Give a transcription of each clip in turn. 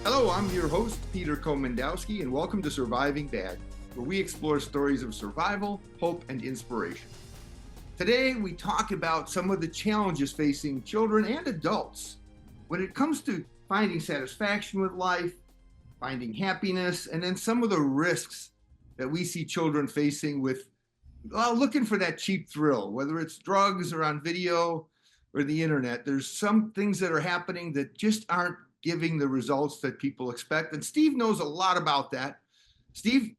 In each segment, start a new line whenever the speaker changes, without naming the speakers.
Hello, I'm your host, Peter Komendowski, and welcome to Surviving Bad, where we explore stories of survival, hope, and inspiration. Today, we talk about some of the challenges facing children and adults when it comes to finding satisfaction with life, finding happiness, and then some of the risks that we see children facing with looking for that cheap thrill, whether it's drugs or on video or the internet. There's some things that are happening that just aren't giving the results that people expect. And Steve knows a lot about that. Steve,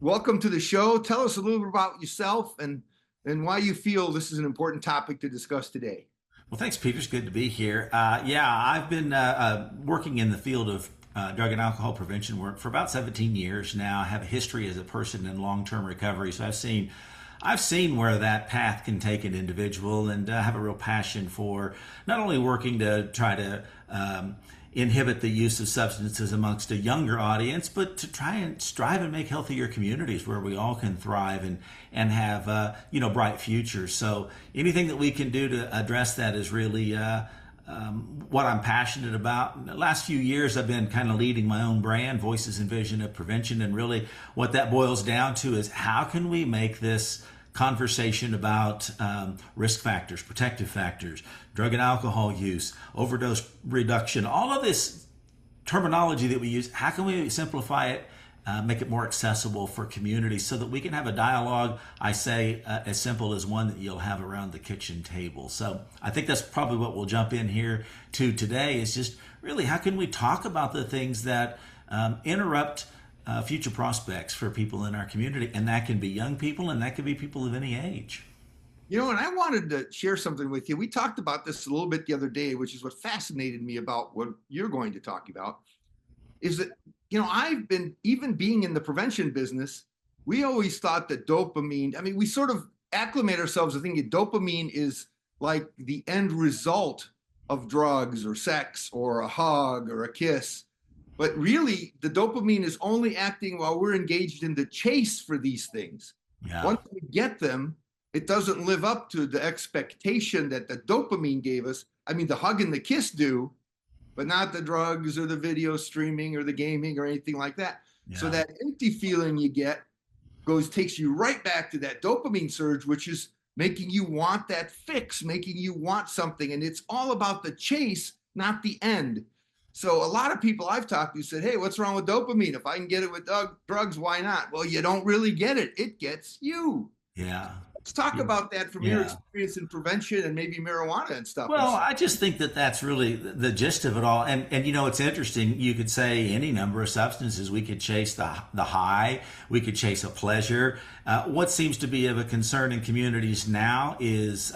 welcome to the show. Tell us a little bit about yourself and why you feel this is an important topic to discuss today.
Well, thanks, Peter. It's good to be here. I've been working in the field of drug and alcohol prevention work for about 17 years now. I have a history as a person in long-term recovery, so I've seen where that path can take an individual, and have a real passion for not only working to try to inhibit the use of substances amongst a younger audience, but to try and strive and make healthier communities where we all can thrive and have bright futures. So anything that we can do to address that is really what I'm passionate about. In the last few years, I've been kind of leading my own brand, Voices and Vision of Prevention, and really what that boils down to is how can we make this conversation about risk factors, protective factors, drug and alcohol use, overdose reduction, all of this terminology that we use, how can we simplify it, make it more accessible for communities so that we can have a dialogue, I say, as simple as one that you'll have around the kitchen table. So I think that's probably what we'll jump in here to today, is just really how can we talk about the things that interrupt future prospects for people in our community, and that can be young people, and that can be people of any age.
You know, and I wanted to share something with you. We talked about this a little bit the other day, which is what fascinated me about what you're going to talk about, is that, I've been, even being in the prevention business, we always thought that dopamine, we sort of acclimate ourselves to thinking dopamine is like the end result of drugs or sex or a hug or a kiss. But really, the dopamine is only acting while we're engaged in the chase for these things.
Yeah.
Once we get them, it doesn't live up to the expectation that the dopamine gave us. The hug and the kiss do, but not the drugs or the video streaming or the gaming or anything like that. Yeah. So that empty feeling you get takes you right back to that dopamine surge, which is making you want that fix, making you want something. And it's all about the chase, not the end. So a lot of people I've talked to said, hey, what's wrong with dopamine? If I can get it with drugs, why not? Well, you don't really get it. It gets you.
Yeah.
Let's talk about that from your experience in prevention and maybe marijuana and stuff.
Well, I just think that that's really the gist of it all. And it's interesting. You could say any number of substances. We could chase the high. We could chase a pleasure. What seems to be of a concern in communities now is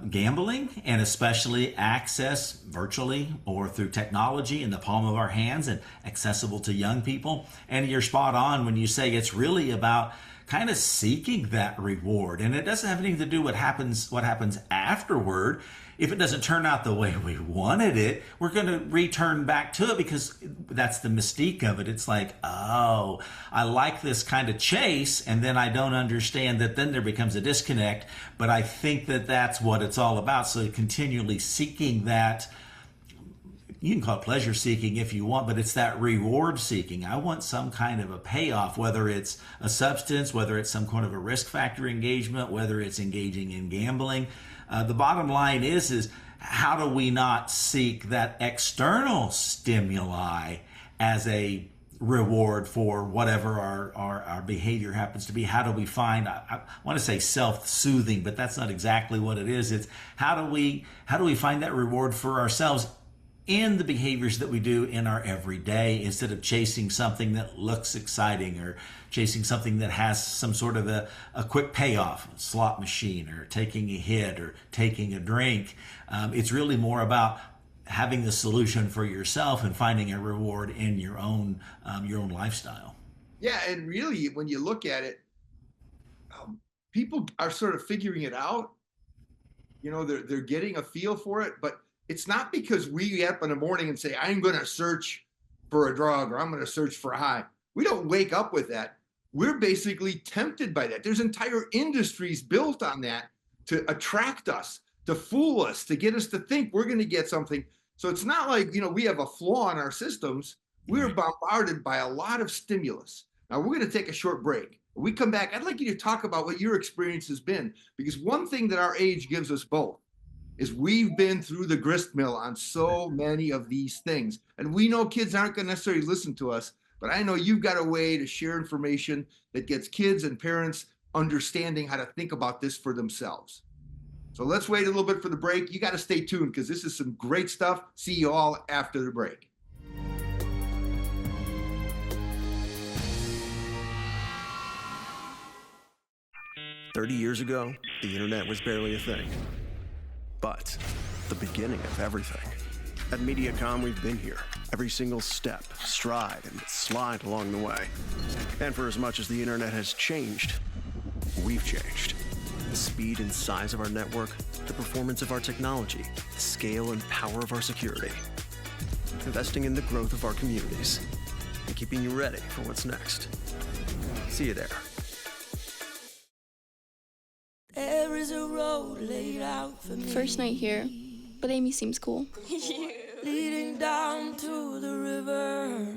gambling, and especially access virtually or through technology in the palm of our hands and accessible to young people. And you're spot on when you say it's really about kind of seeking that reward. And it doesn't have anything to do with what happens afterward. If it doesn't turn out the way we wanted it, we're going to return back to it because that's the mystique of it. It's like, oh, I like this kind of chase, and then I don't understand that then there becomes a disconnect. But I think that that's what it's all about. So continually seeking that. You can call it pleasure seeking if you want, but it's that reward seeking. I want some kind of a payoff, whether it's a substance, whether it's some kind of a risk factor engagement, whether it's engaging in gambling. The bottom line is how do we not seek that external stimuli as a reward for whatever our behavior happens to be? How do we find, I want to say self-soothing, but that's not exactly what it is. It's how do we find that reward for ourselves in the behaviors that we do in our everyday, instead of chasing something that looks exciting or chasing something that has some sort of a quick payoff, a slot machine or taking a hit or taking a drink. It's really more about having the solution for yourself and finding a reward in your own lifestyle.
Yeah, and really, when you look at it, people are sort of figuring it out. They're getting a feel for it, but it's not because we get up in the morning and say, I'm going to search for a drug or I'm going to search for a high. We don't wake up with that. We're basically tempted by that. There's entire industries built on that to attract us, to fool us, to get us to think we're going to get something. So it's not like, we have a flaw in our systems. We're bombarded by a lot of stimulus. Now we're going to take a short break. When we come back, I'd like you to talk about what your experience has been, because one thing that our age gives us both is we've been through the grist mill on so many of these things. And we know kids aren't going to necessarily listen to us, but I know you've got a way to share information that gets kids and parents understanding how to think about this for themselves. So let's wait a little bit for the break. You got to stay tuned because this is some great stuff. See you all after the break.
"30 years ago, the internet was barely a thing. But the beginning of everything. At Mediacom, we've been here. Every single step, stride, and slide along the way. And for as much as the internet has changed, we've changed. The speed and size of our network, the performance of our technology, the scale and power of our security. Investing in the growth of our communities, and keeping you ready for what's next. See you there."
There is a road laid out for me.
First night here, but Amy seems cool.
Leading down to the river.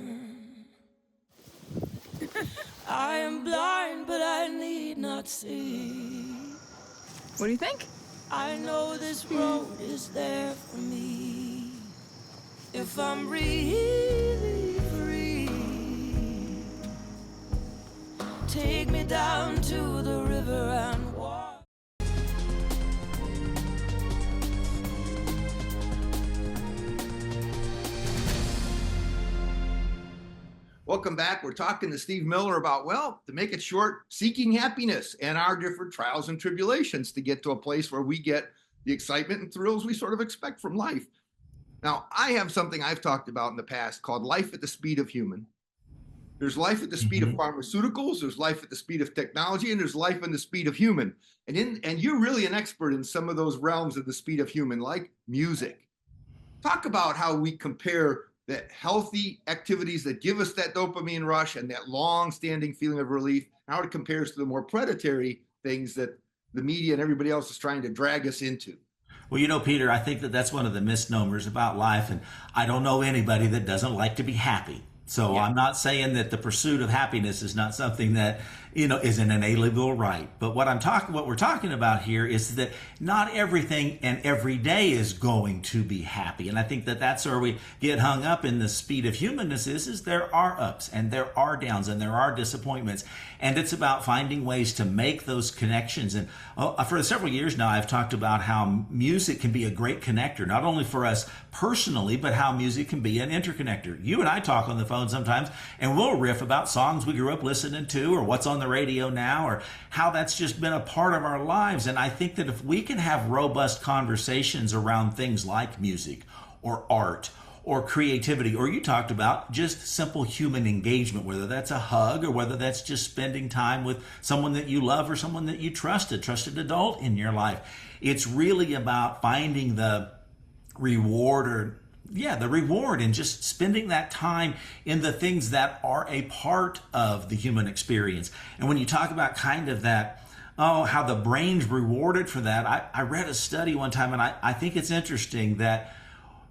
I am blind, but I need not see.
What do you think?
I know this road is there for me. If I'm really free, take me down to the river and walk.
Welcome back. We're talking to Steve Miller about, to make it short, seeking happiness and our different trials and tribulations to get to a place where we get the excitement and thrills we sort of expect from life. Now, I have something I've talked about in the past called life at the speed of human. There's life at the speed of pharmaceuticals, there's life at the speed of technology, and there's life in the speed of human. And you're really an expert in some of those realms of the speed of human, like music. Talk about how we compare the healthy activities that give us that dopamine rush and that long-standing feeling of relief, how it compares to the more predatory things that the media and everybody else is trying to drag us into.
Well, Peter, I think that that's one of the misnomers about life, and I don't know anybody that doesn't like to be happy. So I'm not saying that the pursuit of happiness is not something that, is an inalienable right. But what we're talking about here is that not everything and every day is going to be happy. And I think that that's where we get hung up in the speed of humanness is there are ups and there are downs and there are disappointments. And it's about finding ways to make those connections. And for several years now, I've talked about how music can be a great connector, not only for us personally, but how music can be an interconnector. You and I talk on the phone sometimes, and we'll riff about songs we grew up listening to or what's on the radio now or how that's just been a part of our lives. And I think that if we can have robust conversations around things like music or art or creativity, or you talked about just simple human engagement, whether that's a hug or whether that's just spending time with someone that you love or someone that you trusted adult in your life. It's really about finding the reward and just spending that time in the things that are a part of the human experience. And when you talk about kind of that, how the brain's rewarded for that, I read a study one time, and I think it's interesting that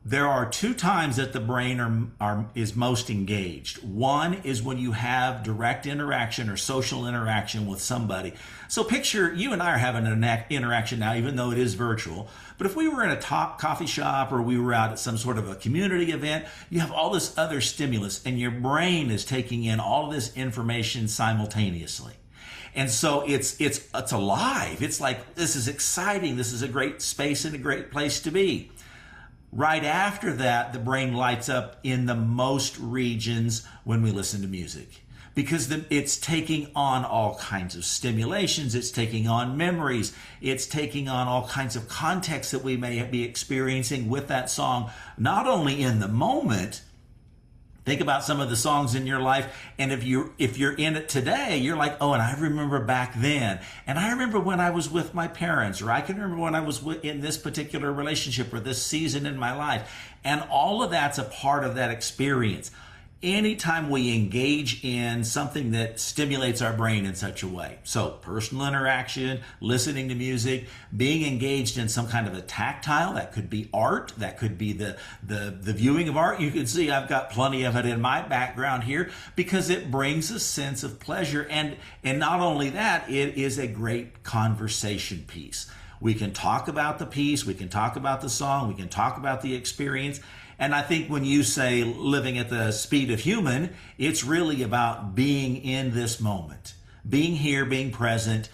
there are two times that the brain is most engaged. One is when you have direct interaction or social interaction with somebody. So picture you and I are having an interaction now, even though it is virtual. But if we were in a top coffee shop or we were out at some sort of a community event, you have all this other stimulus and your brain is taking in all of this information simultaneously. And so it's alive. It's like, this is exciting. This is a great space and a great place to be. Right after that, the brain lights up in the most regions when we listen to music because it's taking on all kinds of stimulations. It's taking on memories. It's taking on all kinds of context that we may be experiencing with that song, not only in the moment. Think about some of the songs in your life, and if you're in it today, you're like, and I remember back then, and I remember when I was with my parents, or I can remember when I was in this particular relationship or this season in my life, and all of that's a part of that experience. anytime we engage in something that stimulates our brain in such a way. So personal interaction, listening to music, being engaged in some kind of a tactile, that could be art, that could be the viewing of art. You can see I've got plenty of it in my background here because it brings a sense of pleasure. And not only that, it is a great conversation piece. We can talk about the piece, we can talk about the song, we can talk about the experience. And I think when you say living at the speed of human, it's really about being in this moment, being here, being present,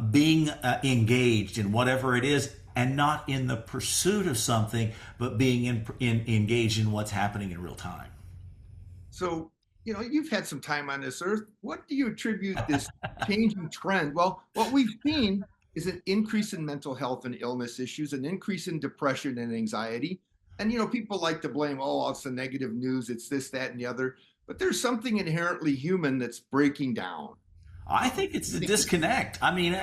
being engaged in whatever it is, and not in the pursuit of something, but being engaged in what's happening in real time.
So, you've had some time on this earth. What do you attribute this changing trend? Well, what we've seen is an increase in mental health and illness issues, an increase in depression and anxiety. And, people like to blame, it's the negative news, it's this, that, and the other. But there's something inherently human that's breaking down.
I think it's a disconnect. I mean,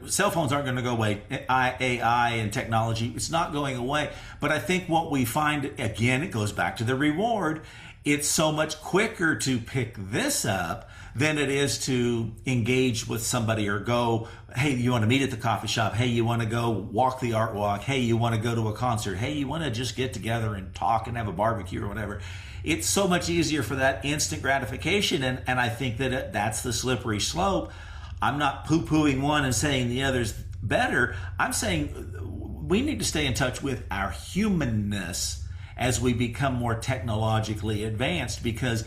cell phones aren't going to go away. AI and technology, it's not going away. But I think what we find, again, it goes back to the reward. It's so much quicker to pick this up than it is to engage with somebody or go, hey, you want to meet at the coffee shop? Hey, you want to go walk the art walk? Hey, you want to go to a concert? Hey, you want to just get together and talk and have a barbecue or whatever? It's so much easier for that instant gratification. And I think that that's the slippery slope. I'm not poo-pooing one and saying the other's better. I'm saying we need to stay in touch with our humanness as we become more technologically advanced, because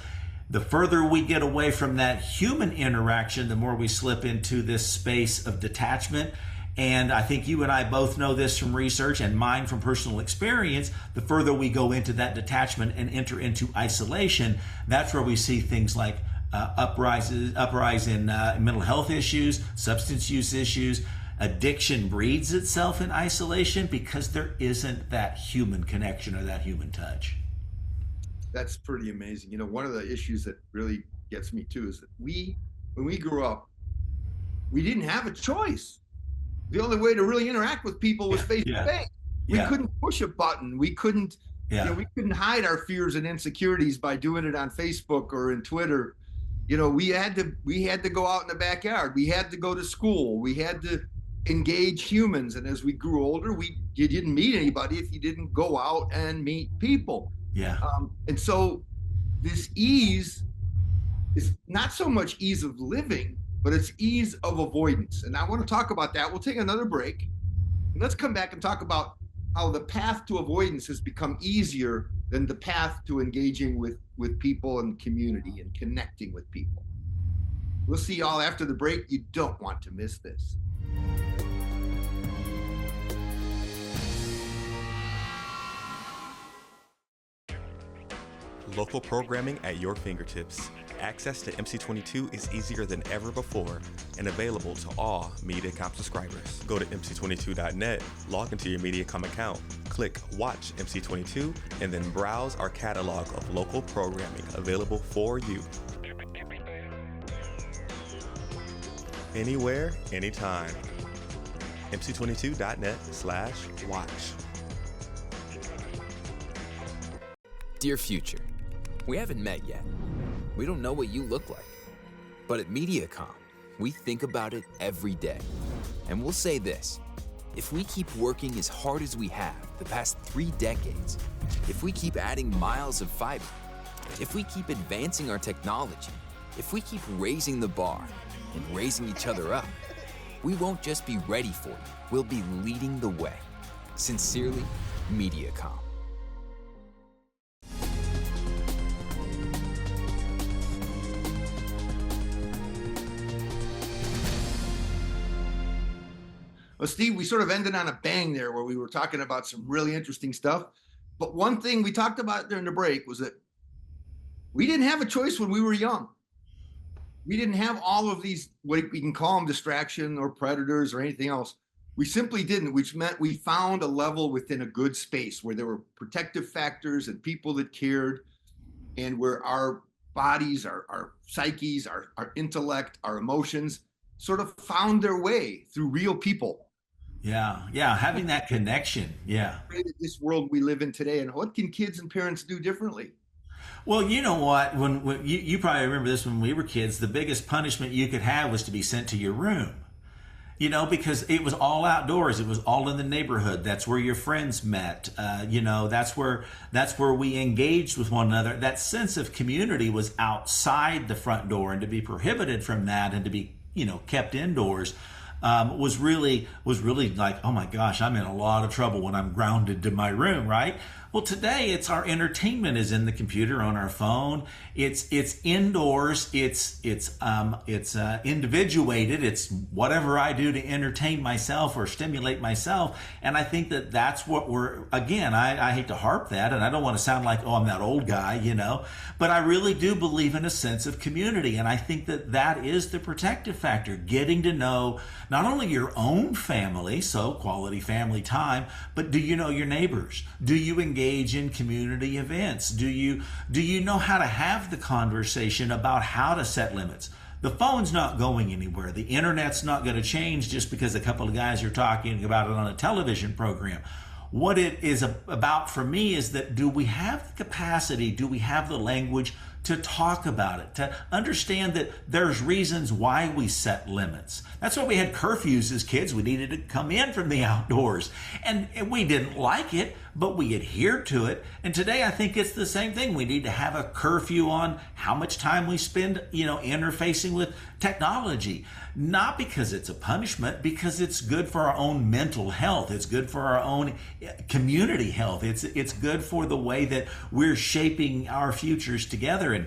the further we get away from that human interaction, the more we slip into this space of detachment. And I think you and I both know this from research and mine from personal experience. The further we go into that detachment and enter into isolation, that's where we see things like uprise in mental health issues, substance use issues. Addiction breeds itself in isolation because there isn't that human connection or that human touch.
That's pretty amazing. One of the issues that really gets me too is that when we grew up, we didn't have a choice. The only way to really interact with people was face to face. We couldn't push a button. We couldn't, we couldn't hide our fears and insecurities by doing it on Facebook or in Twitter. We had to go out in the backyard. We had to go to school. We had to engage humans. And as we grew older, you didn't meet anybody if you didn't go out and meet people.
Yeah.
And so this ease is not so much ease of living, but it's ease of avoidance. And I want to talk about that. We'll take another break. And let's come back and talk about how the path to avoidance has become easier than the path to engaging with people and community and connecting with people. We'll see y'all after the break. You don't want to miss this.
Local programming at your fingertips. Access to MC22 is easier than ever before and available to all Mediacom subscribers. Go to MC22.net, log into your Mediacom account, click Watch MC22, and then browse our catalog of local programming available for you. Anywhere, anytime. MC22.net/watch.
Dear future, we haven't met yet. We don't know what you look like. But at Mediacom, we think about it every day. And we'll say this: if we keep working as hard as we have the past 3 decades, if we keep adding miles of fiber, if we keep advancing our technology, if we keep raising the bar and raising each other up, we won't just be ready for you, we'll be leading the way. Sincerely, Mediacom.
Well, Steve, we sort of ended on a bang there where we were talking about some really interesting stuff. But one thing we talked about during the break was that we didn't have a choice when we were young. We didn't have all of these, what we can call them, distraction or predators or anything else. We simply didn't, which meant we found a level within a good space where there were protective factors and people that cared, and where our bodies, our psyches, our intellect, our emotions sort of found their way through real people.
Yeah, having that connection. Yeah.
This world we live in today, and what can kids and parents do differently?
Well, you know what? When you probably remember this when we were kids, the biggest punishment you could have was to be sent to your room. Because it was all outdoors. It was all in the neighborhood. That's where your friends met. That's where we engaged with one another. That sense of community was outside the front door, and to be prohibited from that and to be, kept indoors was really like, oh my gosh, I'm in a lot of trouble when I'm grounded to my room, right? Well, today it's our entertainment is in the computer, on our phone. It's indoors. It's individuated. It's whatever I do to entertain myself or stimulate myself. And I think that's what I hate to harp that, and I don't want to sound like, oh, I'm that old guy, but I really do believe in a sense of community. And I think that is the protective factor, getting to know not only your own family, so quality family time, but do you know your neighbors? Do you engage in community events? Do you know how to have the conversation about how to set limits? The phone's not going anywhere. The internet's not going to change just because a couple of guys are talking about it on a television program. What it is about for me is that, do we have the capacity, do we have the language to talk about it, to understand that there's reasons why we set limits? That's why we had curfews as kids. We needed to come in from the outdoors, and we didn't like it, but we adhered to it. And today I think it's the same thing. We need to have a curfew on how much time we spend, interfacing with technology, not because it's a punishment, because it's good for our own mental health. It's good for our own community health. It's good for the way that we're shaping our futures together. And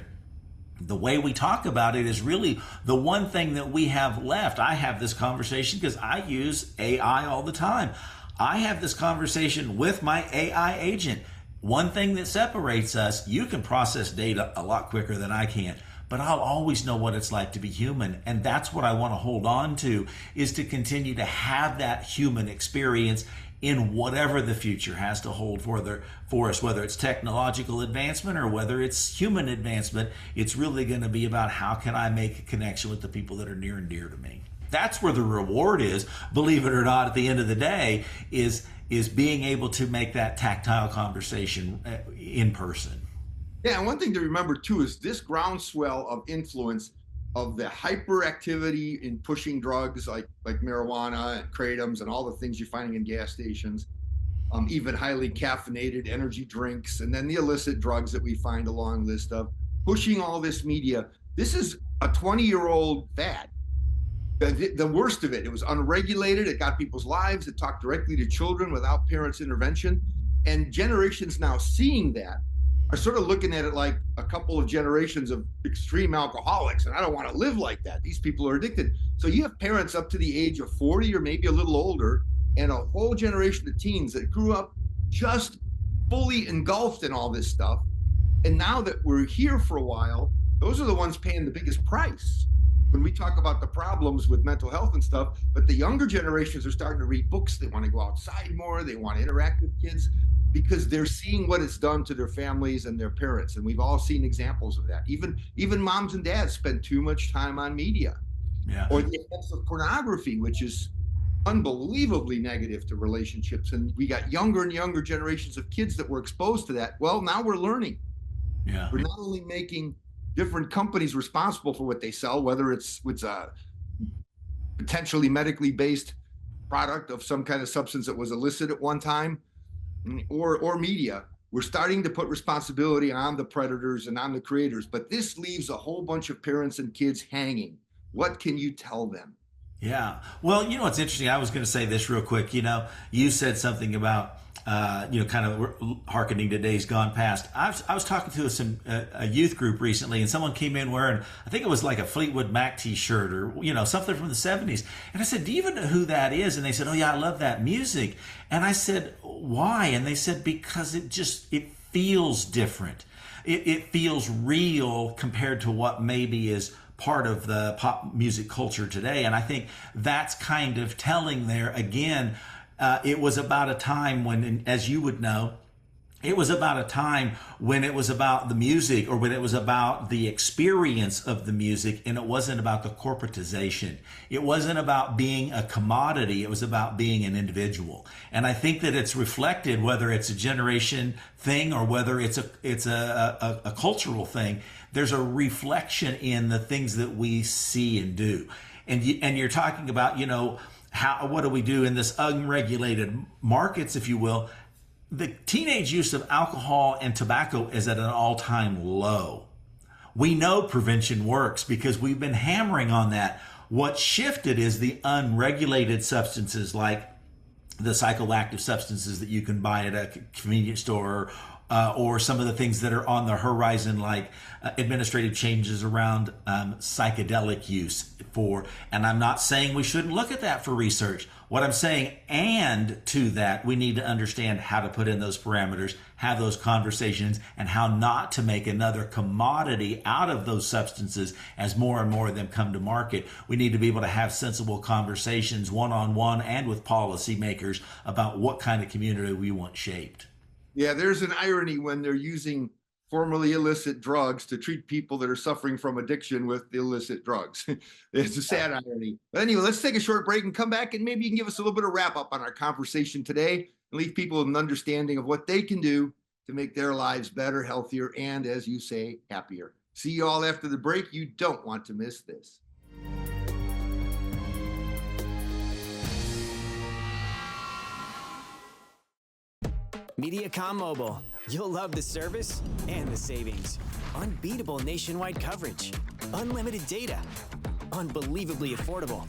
the way we talk about it is really the one thing that we have left. I have this conversation because I use AI all the time. I have this conversation with my AI agent. One thing that separates us, you can process data a lot quicker than I can, but I'll always know what it's like to be human. And that's what I want to hold on to, is to continue to have that human experience in whatever the future has to hold for us, whether it's technological advancement or whether it's human advancement. It's really going to be about, how can I make a connection with the people that are near and dear to me? That's where the reward is, believe it or not, at the end of the day, is being able to make that tactile conversation in person.
Yeah, and one thing to remember too is this groundswell of influence of the hyperactivity in pushing drugs like marijuana and kratom and all the things you're finding in gas stations, even highly caffeinated energy drinks, and then the illicit drugs that we find a long list of, pushing all this media. This is a 20-year-old fad. The worst of it was unregulated. It got people's lives. It talked directly to children without parents' intervention. And generations now seeing that are sort of looking at it like a couple of generations of extreme alcoholics. And I don't want to live like that. These people are addicted. So you have parents up to the age of 40 or maybe a little older, and a whole generation of teens that grew up just fully engulfed in all this stuff. And now that we're here for a while, those are the ones paying the biggest price when we talk about the problems with mental health and stuff. But the younger generations are starting to read books. They want to go outside more. They want to interact with kids because they're seeing what it's done to their families and their parents. And we've all seen examples of that. Even moms and dads spend too much time on media.
Yeah.
Or the effects of pornography, which is unbelievably negative to relationships. And we got younger and younger generations of kids that were exposed to that. Well, now we're learning.
Yeah.
We're not only making different companies responsible for what they sell, whether it's a potentially medically based product of some kind of substance that was illicit at one time, or media. We're starting to put responsibility on the predators and on the creators, but this leaves a whole bunch of parents and kids hanging. What can you tell them?
Yeah. Well, it's interesting. I was going to say this real quick. You said something about, kind of hearkening to days gone past. I was talking to a youth group recently, and someone came in wearing, I think it was like a Fleetwood Mac t-shirt or, something from the 70s. And I said, do you even know who that is? And they said, oh yeah, I love that music. And I said, why? And they said, because it feels different. It feels real compared to what maybe is part of the pop music culture today. And I think that's kind of telling there. Again, it was about a time when, as you would know, It was about a time when it was about the music, or when it was about the experience of the music, and it wasn't about the corporatization. It wasn't about being a commodity. It was about being an individual. And I think that it's reflected, whether it's a generation thing or whether it's a cultural thing. There's a reflection in the things that we see and do. And you're talking about, what do we do in this unregulated markets, if you will? The teenage use of alcohol and tobacco is at an all-time low. We know prevention works because we've been hammering on that. What shifted is the unregulated substances, like the psychoactive substances that you can buy at a convenience store, or some of the things that are on the horizon, like administrative changes around psychedelic use and I'm not saying we shouldn't look at that for research. What I'm saying, and to that, we need to understand how to put in those parameters, have those conversations, and how not to make another commodity out of those substances as more and more of them come to market. We need to be able to have sensible conversations one-on-one and with policymakers about what kind of community we want shaped.
Yeah, there's an irony when they're using formerly illicit drugs to treat people that are suffering from addiction with illicit drugs. It's a sad irony. But anyway, let's take a short break and come back, and maybe you can give us a little bit of wrap up on our conversation today and leave people with an understanding of what they can do to make their lives better, healthier, and, as you say, happier. See you all after the break. You don't want to miss this.
Mediacom Mobile. You'll love the service and the savings. Unbeatable nationwide coverage. Unlimited data. Unbelievably affordable.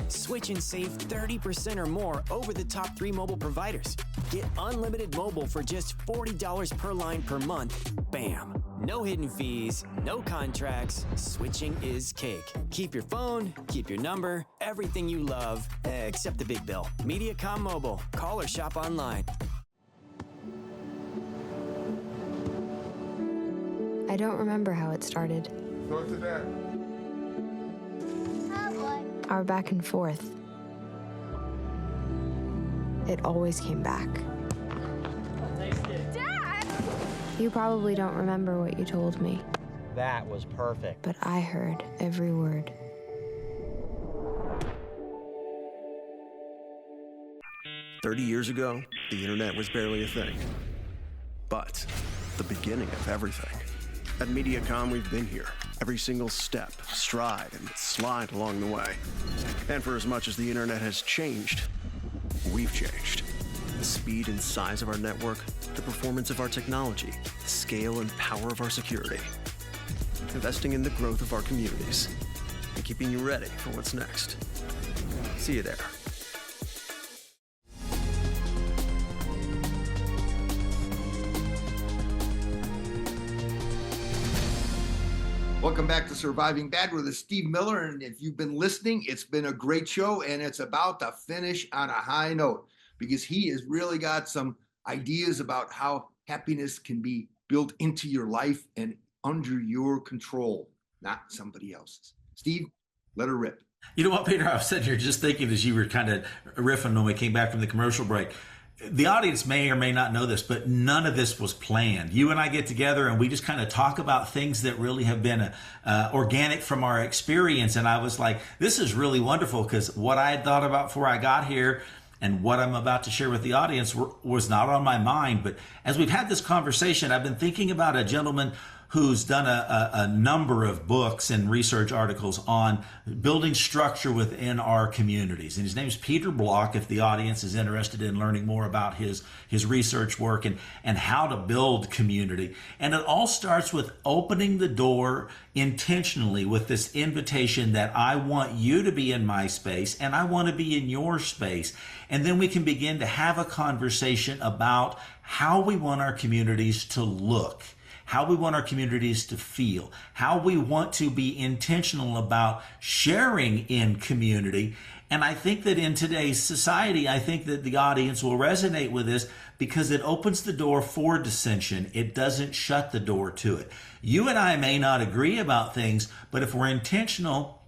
Switch and save 30% or more over the top 3 mobile providers. Get unlimited mobile for just $40 per line per month. Bam. No hidden fees, no contracts. Switching is cake. Keep your phone, keep your number, everything you love, except the big bill. Mediacom Mobile. Call or shop online.
I don't remember how it started.
Go to that.
Our back and forth. It always came back.
Dad!
You probably don't remember what you told me.
That was perfect.
But I heard every word.
"30 years ago, the internet was barely a thing. But the beginning of everything. At MediaCom, we've been here. Every single step, stride, and slide along the way. And for as much as the internet has changed, we've changed. The speed and size of our network, the performance of our technology, the scale and power of our security. Investing in the growth of our communities, and keeping you ready for what's next. See you there.
Welcome back to Surviving Bad with Steve Miller. And if you've been listening, it's been a great show, and it's about to finish on a high note because he has really got some ideas about how happiness can be built into your life and under your control, not somebody else's. Steve, let her rip.
You know what, Peter? I was sitting here just thinking as you were kind of riffing when we came back from the commercial break. The audience may or may not know this, but none of this was planned. You and I get together and we just kind of talk about things that really have been organic from our experience. And I was like, this is really wonderful because what I had thought about before I got here and what I'm about to share with the audience was not on my mind. But as we've had this conversation, I've been thinking about a gentleman who's done a number of books and research articles on building structure within our communities. And his name is Peter Block, if the audience is interested in learning more about his research work and how to build community. And it all starts with opening the door intentionally with this invitation that I want you to be in my space and I want to be in your space. And then we can begin to have a conversation about how we want our communities to look, how we want our communities to feel, how we want to be intentional about sharing in community. And I think that in today's society, I think that the audience will resonate with this because it opens the door for dissension. It doesn't shut the door to it. You and I may not agree about things, but if we're intentional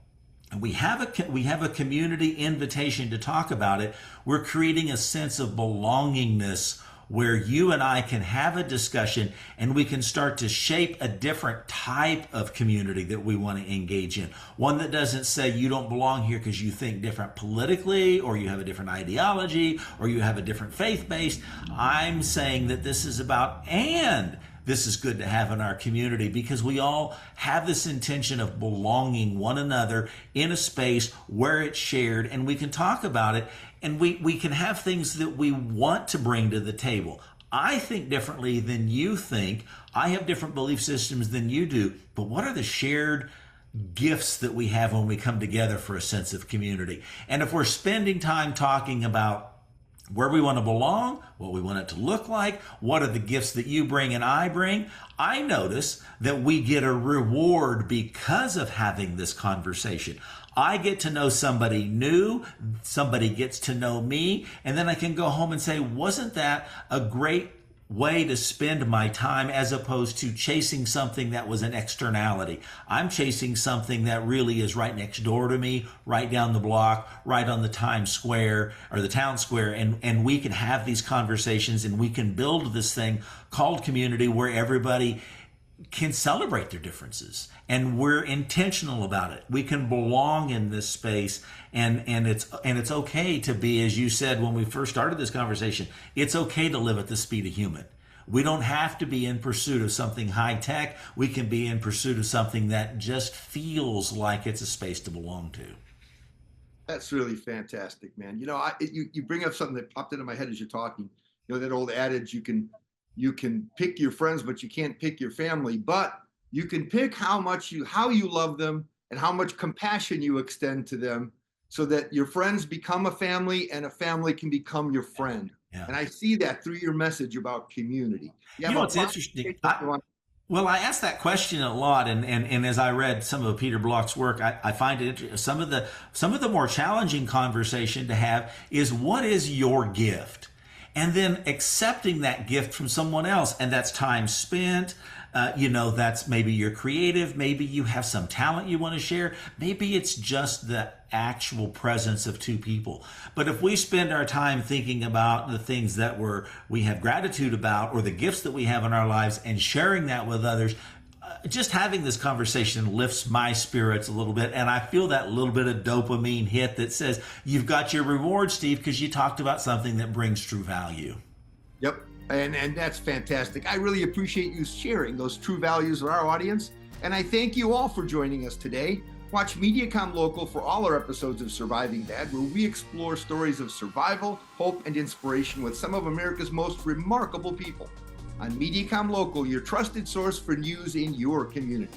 and we have a community invitation to talk about it, we're creating a sense of belongingness where you and I can have a discussion and we can start to shape a different type of community that we want to engage in. One that doesn't say you don't belong here because you think different politically, or you have a different ideology, or you have a different faith base. I'm saying that this is about, and this is good to have in our community, because we all have this intention of belonging one another in a space where it's shared, and we can talk about it, and we can have things that we want to bring to the table. I think differently than you think. I have different belief systems than you do. But what are the shared gifts that we have when we come together for a sense of community? And if we're spending time talking about where we want to belong, what we want it to look like, what are the gifts that you bring and I bring, I notice that we get a reward because of having this conversation. I get to know somebody new, somebody gets to know me, and then I can go home and say, wasn't that a great way to spend my time, as opposed to chasing something that was an externality. I'm chasing something that really is right next door to me, right down the block, right on the Times Square or the town square. And we can have these conversations, and we can build this thing called community where everybody can celebrate their differences, and we're intentional about it. We can belong in this space, and it's okay to be, as you said when we first started this conversation, it's okay to live at the speed of human. We don't have to be in pursuit of something high tech. We can be in pursuit of something that just feels like it's a space to belong to.
That's really fantastic, man. You know, you bring up something that popped into my head as you're talking. You know, that old adage, you can pick your friends, but you can't pick your family. But you can pick how you love them and how much compassion you extend to them, so that your friends become a family and a family can become your friend. Yeah. And I see that through your message about community.
You know what's interesting? Well, I ask that question a lot, and as I read some of Peter Block's work, I find it interesting. Some of the more challenging conversation to have is, what is your gift? And then accepting that gift from someone else, and that's time spent. That's maybe you're creative, maybe you have some talent you want to share, maybe it's just the actual presence of two people. But if we spend our time thinking about the things that we have gratitude about, or the gifts that we have in our lives, and sharing that with others, just having this conversation lifts my spirits a little bit, and I feel that little bit of dopamine hit that says, you've got your reward, Steve, because you talked about something that brings true value.
Yep. And that's fantastic. I really appreciate you sharing those true values with our audience. And I thank you all for joining us today. Watch MediaCom Local for all our episodes of Surviving Bad, where we explore stories of survival, hope, and inspiration with some of America's most remarkable people. On MediaCom Local, your trusted source for news in your community.